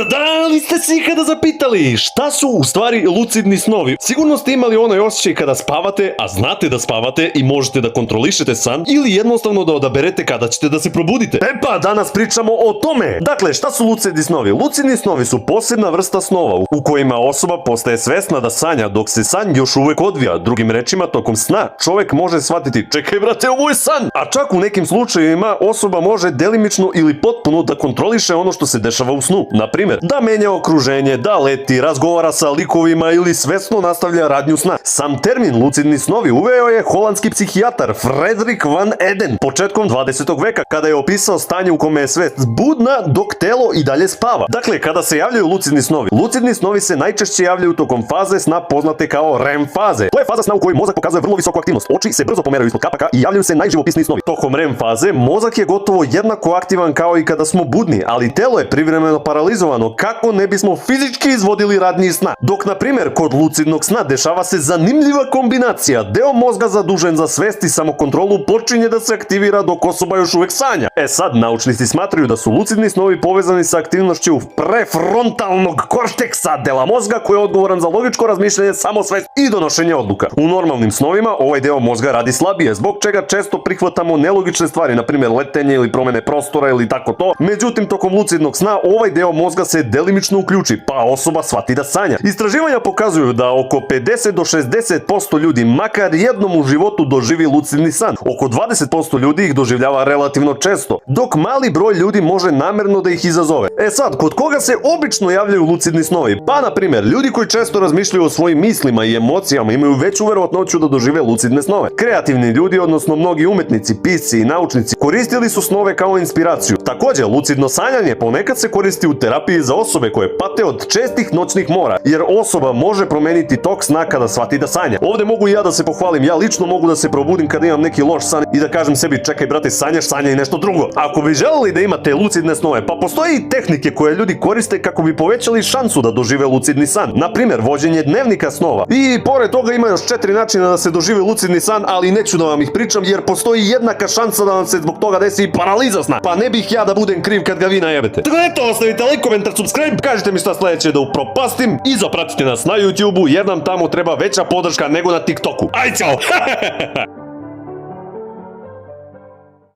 Da li ste se ikada zapitali šta su u stvari lucidni snovi? Sigurno ste imali onaj osjećaj kada spavate, a znate da spavate i možete da kontrolišete san, ili jednostavno da odaberete kada ćete da se probudite. E pa, danas pričamo o tome. Dakle, šta su lucidni snovi? Lucidni snovi su posebna vrsta snova u kojima osoba postaje svesna da sanja dok se san još uvek odvija. Drugim rečima, tokom sna čovek može shvatiti, čekaj brate, ovo je san! A čak u nekim slučajevima osoba može delimično ili potpuno da kontroliše ono što se dešava u snu. Na primjer, da menja okruženje, da leti, razgovara sa likovima ili svesno nastavlja radnju sna. Sam termin lucidni snovi uveo je holandski psihijatar Frederik van Eden početkom 20. veka kada je opisao stanje u kome je svest budna dok telo i dalje spava. Dakle, kada se javljaju lucidni snovi se najčešće javljaju tokom faze sna poznate kao REM faze. To je faza sna u kojoj mozak pokazuje vrlo visoku aktivnost. Oči se brzo pomeraju ispod kapaka i javljaju se najživopisniji snovi. Tokom REM faze mozak je gotovo jednako aktivan kao i kada smo budni, ali telo je privremeno paralizovano kako ne bismo fizički izvodili radnji sna. Dok, na primjer, kod lucidnog sna dešava se zanimljiva kombinacija. Deo mozga zadužen za svest i samokontrolu počinje da se aktivira dok osoba još uvek sanja. E sad, naučnici smatraju da su lucidni snovi povezani sa aktivnošću prefrontalnog korteksa, dela mozga koji je odgovoran za logičko razmišljanje, samosvest i donošenje odluka. U normalnim snovima ovaj deo mozga radi slabije, zbog čega često prihvatamo nelogične stvari, na primjer letenje ili promene prostora ili tako to. Međutim, tokom lucidnog sna ovaj deo mozga se delimično uključi, pa osoba shvati da sanja. Istraživanja pokazuju da oko 50 do 60% ljudi makar jednom u životu doživi lucidni san. Oko 20% ljudi ih doživljava relativno često, dok mali broj ljudi može namerno da ih izazove. E sad, kod koga se obično javljaju lucidni snovi? Pa, na primjer, ljudi koji često razmišljaju o svojim mislima i emocijama imaju veću verovatnoću da dožive lucidne snove. Kreativni ljudi, odnosno mnogi umetnici, pisci i naučnici, koristili su snove kao inspiraciju. Također, lucidno sanjanje ponekad se koristi u terapiji za osobe koje pate od čestih noćnih mora, jer osoba može promeniti tok sna kada shvati da sanja. Ovde mogu i ja da se pohvalim, ja lično mogu da se probudim kada imam neki loš san i da kažem sebi, čekaj brate, sanjaš, sanjaj nešto drugo. Ako bi želeli da imate lucidne snove, pa postoje i tehnike koje ljudi koriste kako bi povećali šansu da dožive lucidni san. Na primjer, vođenje dnevnika snova. I pored toga ima još 4 načina da se doživi lucidni san, ali neću da vam ih pričam jer postoji jednaka šansa da vam se zbog toga desi paraliza sna. Pa ne bih ja da budem kriv kad ga vi najebete. Tako da eto, ostavite like, komentar, subscribe, kažite mi šta sledeće da upropastim i zapratite nas na YouTubeu jer nam tamo treba veća podrška nego na TikToku. Aj, ćao!